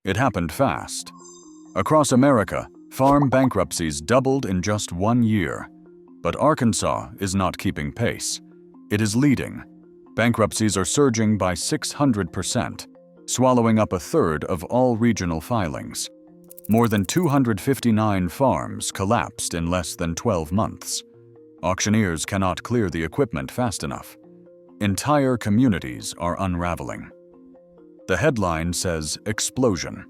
It happened fast. Across America, farm bankruptcies doubled in just 1 year. But Arkansas is not keeping pace. It is leading. Bankruptcies are surging by 600%, swallowing up a third of all regional filings. More than 259 farms collapsed in less than 12 months. Auctioneers cannot clear the equipment fast enough. Entire communities are unraveling. The headline says, "Explosion."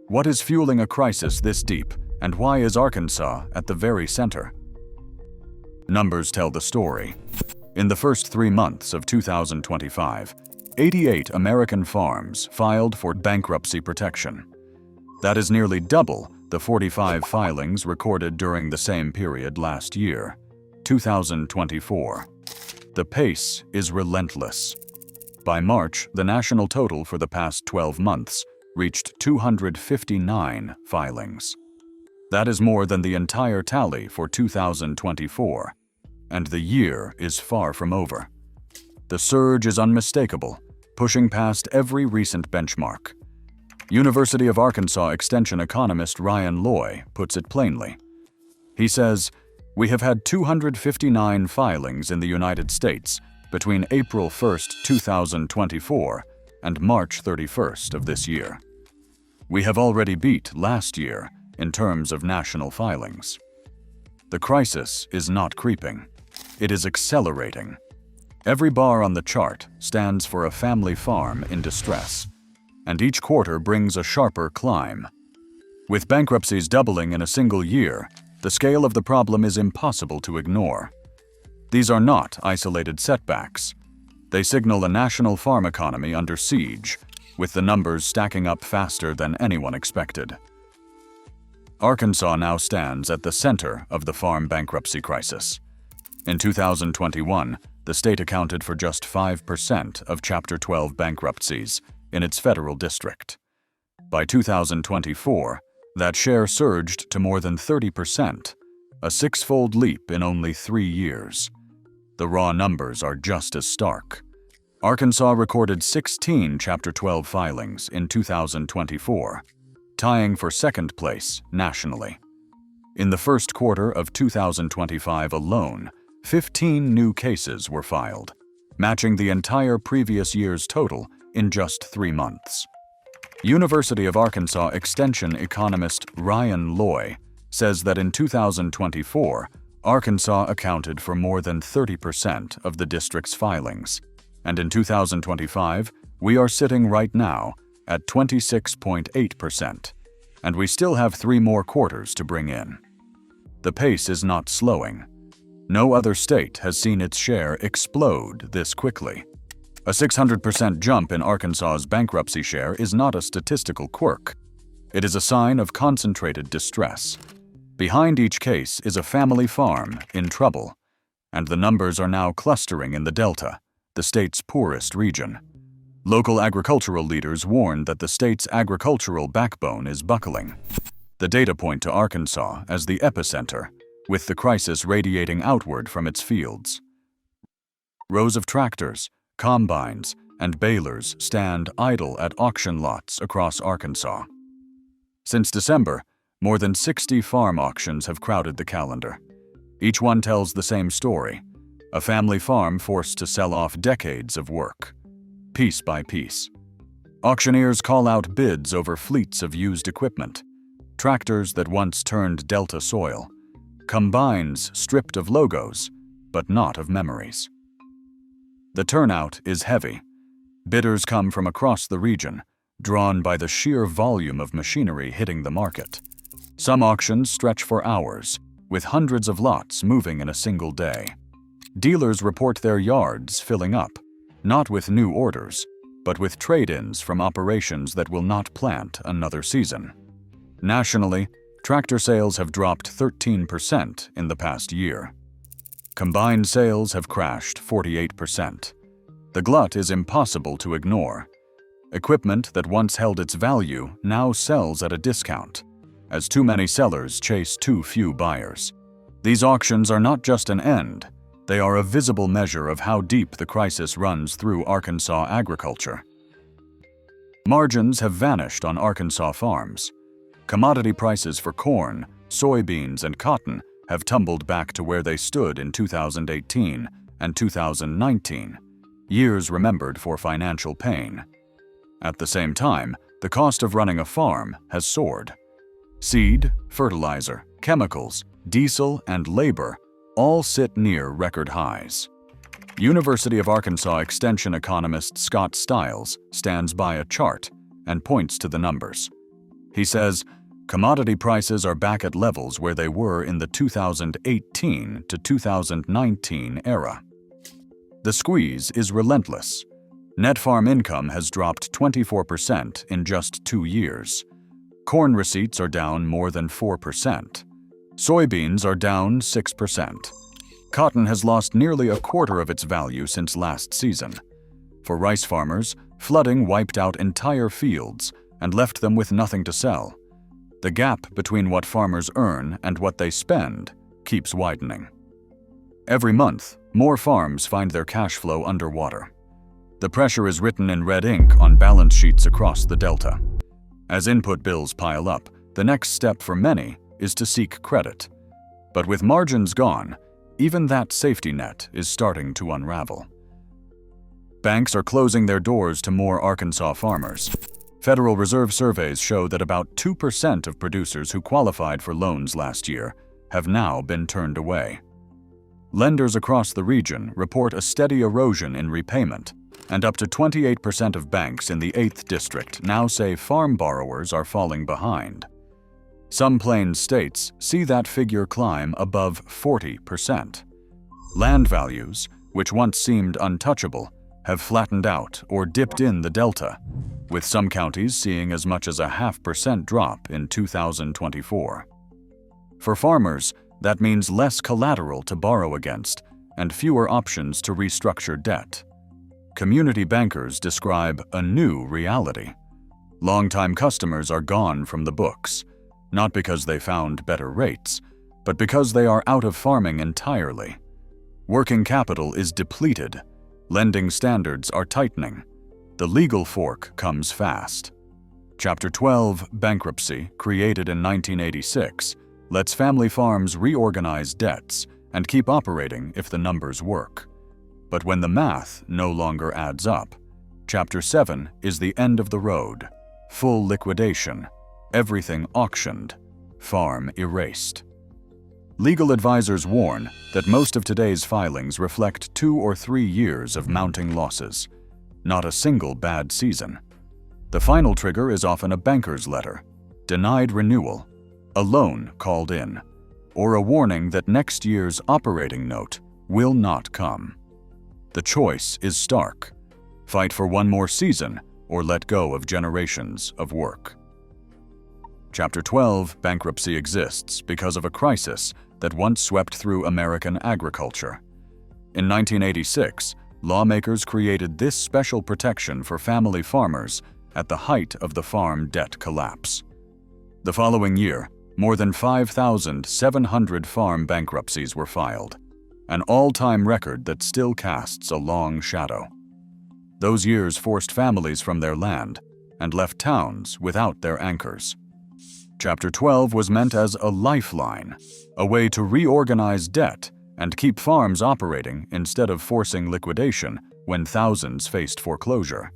What is fueling a crisis this deep, and why is Arkansas at the very center? Numbers tell the story. In the first 3 months of 2025, 88 American farms filed for bankruptcy protection. That is nearly double the 45 filings recorded during the same period last year, 2024. The pace is relentless. By March, the national total for the past 12 months reached 259 filings. That is more than the entire tally for 2024, and the year is far from over. The surge is unmistakable, pushing past every recent benchmark. University of Arkansas Extension economist Ryan Loy puts it plainly. He says, "We have had 259 filings in the United States between April 1st, 2024 and March 31st of this year. We have already beat last year in terms of national filings." The crisis is not creeping. It is accelerating. Every bar on the chart stands for a family farm in distress, and each quarter brings a sharper climb. With bankruptcies doubling in a single year, the scale of the problem is impossible to ignore. These are not isolated setbacks. They signal a national farm economy under siege, with the numbers stacking up faster than anyone expected. Arkansas now stands at the center of the farm bankruptcy crisis. In 2021, the state accounted for just 5% of Chapter 12 bankruptcies in its federal district. By 2024, that share surged to more than 30%, a six-fold leap in only 3 years. The raw numbers are just as stark. Arkansas recorded 16 Chapter 12 filings in 2024, tying for second place nationally. In the first quarter of 2025 alone, 15 new cases were filed, matching the entire previous year's total in just 3 months. University of Arkansas Extension economist Ryan Loy says that in 2024, Arkansas accounted for more than 30% of the district's filings, and in 2025, we are sitting right now at 26.8%, and we still have 3 more quarters to bring in. The pace is not slowing. No other state has seen its share explode this quickly. A 600% jump in Arkansas's bankruptcy share is not a statistical quirk. It is a sign of concentrated distress. Behind each case is a family farm in trouble, and the numbers are now clustering in the Delta, the state's poorest region. Local agricultural leaders warn that the state's agricultural backbone is buckling. The data point to Arkansas as the epicenter, with the crisis radiating outward from its fields. Rows of tractors, combines, and balers stand idle at auction lots across Arkansas. Since December, more than 60 farm auctions have crowded the calendar. Each one tells the same story: a family farm forced to sell off decades of work, piece by piece. Auctioneers call out bids over fleets of used equipment, tractors that once turned Delta soil, combines stripped of logos, but not of memories. The turnout is heavy. Bidders come from across the region, drawn by the sheer volume of machinery hitting the market. Some auctions stretch for hours, with hundreds of lots moving in a single day. Dealers report their yards filling up, not with new orders, but with trade-ins from operations that will not plant another season. Nationally, tractor sales have dropped 13% in the past year. Combined sales have crashed 48%. The glut is impossible to ignore. Equipment that once held its value now sells at a discount, as too many sellers chase too few buyers. These auctions are not just an end, they are a visible measure of how deep the crisis runs through Arkansas agriculture. Margins have vanished on Arkansas farms. Commodity prices for corn, soybeans, and cotton have tumbled back to where they stood in 2018 and 2019, years remembered for financial pain. At the same time, the cost of running a farm has soared. Seed, fertilizer, chemicals, diesel, and labor all sit near record highs. University of Arkansas Extension economist Scott Stiles stands by a chart and points to the numbers. He says, commodity prices are back at levels where they were in the 2018 to 2019 era. The squeeze is relentless. Net farm income has dropped 24% in just 2 years. Corn receipts are down more than 4%. Soybeans are down 6%. Cotton has lost nearly a quarter of its value since last season. For rice farmers, flooding wiped out entire fields and left them with nothing to sell. The gap between what farmers earn and what they spend keeps widening. Every month, more farms find their cash flow underwater. The pressure is written in red ink on balance sheets across the Delta. As input bills pile up, the next step for many is to seek credit. But with margins gone, even that safety net is starting to unravel. Banks are closing their doors to more Arkansas farmers. Federal Reserve surveys show that about 2% of producers who qualified for loans last year have now been turned away. Lenders across the region report a steady erosion in repayment, and up to 28% of banks in the 8th District now say farm borrowers are falling behind. Some Plains states see that figure climb above 40%. Land values, which once seemed untouchable, have flattened out or dipped in the Delta, with some counties seeing as much as a 0.5% drop in 2024. For farmers, that means less collateral to borrow against and fewer options to restructure debt. Community bankers describe a new reality. Longtime customers are gone from the books, not because they found better rates, but because they are out of farming entirely. Working capital is depleted. Lending standards are tightening. The legal fork comes fast. Chapter 12, Bankruptcy, created in 1986, lets family farms reorganize debts and keep operating if the numbers work. But when the math no longer adds up, Chapter 7 is the end of the road. Full liquidation. Everything auctioned. Farm erased. Legal advisors warn that most of today's filings reflect 2 or 3 years of mounting losses, not a single bad season. The final trigger is often a banker's letter, denied renewal, a loan called in, or a warning that next year's operating note will not come. The choice is stark: fight for one more season or let go of generations of work. Chapter 12, Bankruptcy exists because of a crisis that once swept through American agriculture. In 1986, lawmakers created this special protection for family farmers at the height of the farm debt collapse. The following year, more than 5,700 farm bankruptcies were filed, an all-time record that still casts a long shadow. Those years forced families from their land and left towns without their anchors. Chapter 12 was meant as a lifeline, a way to reorganize debt and keep farms operating instead of forcing liquidation when thousands faced foreclosure.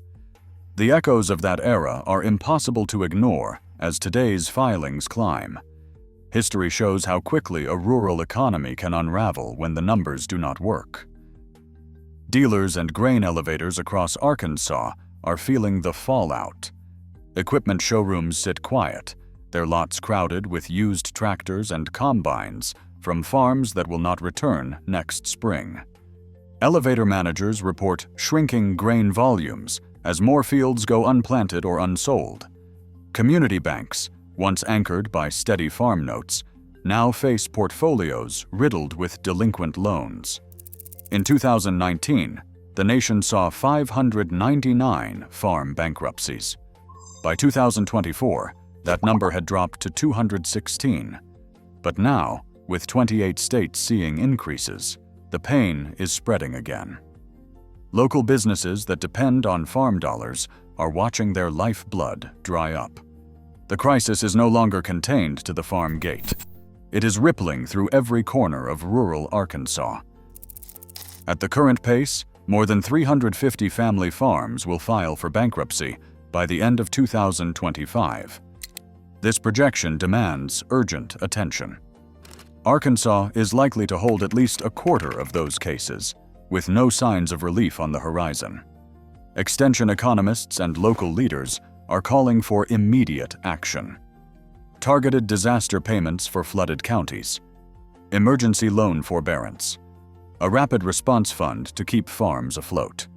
The echoes of that era are impossible to ignore as today's filings climb. History shows how quickly a rural economy can unravel when the numbers do not work. Dealers and grain elevators across Arkansas are feeling the fallout. Equipment showrooms sit quiet, their lots crowded with used tractors and combines from farms that will not return next spring. Elevator managers report shrinking grain volumes as more fields go unplanted or unsold. Community banks, once anchored by steady farm notes, now face portfolios riddled with delinquent loans. In 2019, the nation saw 599 farm bankruptcies. By 2024, that number had dropped to 216. But now, with 28 states seeing increases, the pain is spreading again. Local businesses that depend on farm dollars are watching their lifeblood dry up. The crisis is no longer contained to the farm gate. It is rippling through every corner of rural Arkansas. At the current pace, more than 350 family farms will file for bankruptcy by the end of 2025. This projection demands urgent attention. Arkansas is likely to hold at least a quarter of those cases, with no signs of relief on the horizon. Extension economists and local leaders are calling for immediate action. Targeted disaster payments for flooded counties, emergency loan forbearance, a rapid response fund to keep farms afloat.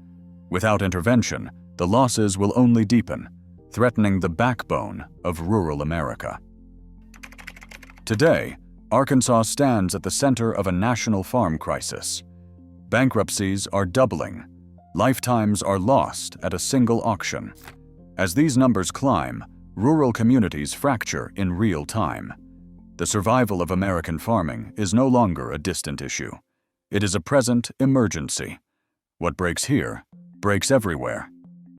Without intervention, the losses will only deepen, threatening the backbone of rural America. Today, Arkansas stands at the center of a national farm crisis. Bankruptcies are doubling. Lifetimes are lost at a single auction. As these numbers climb, rural communities fracture in real time. The survival of American farming is no longer a distant issue. It is a present emergency. What breaks here, breaks everywhere.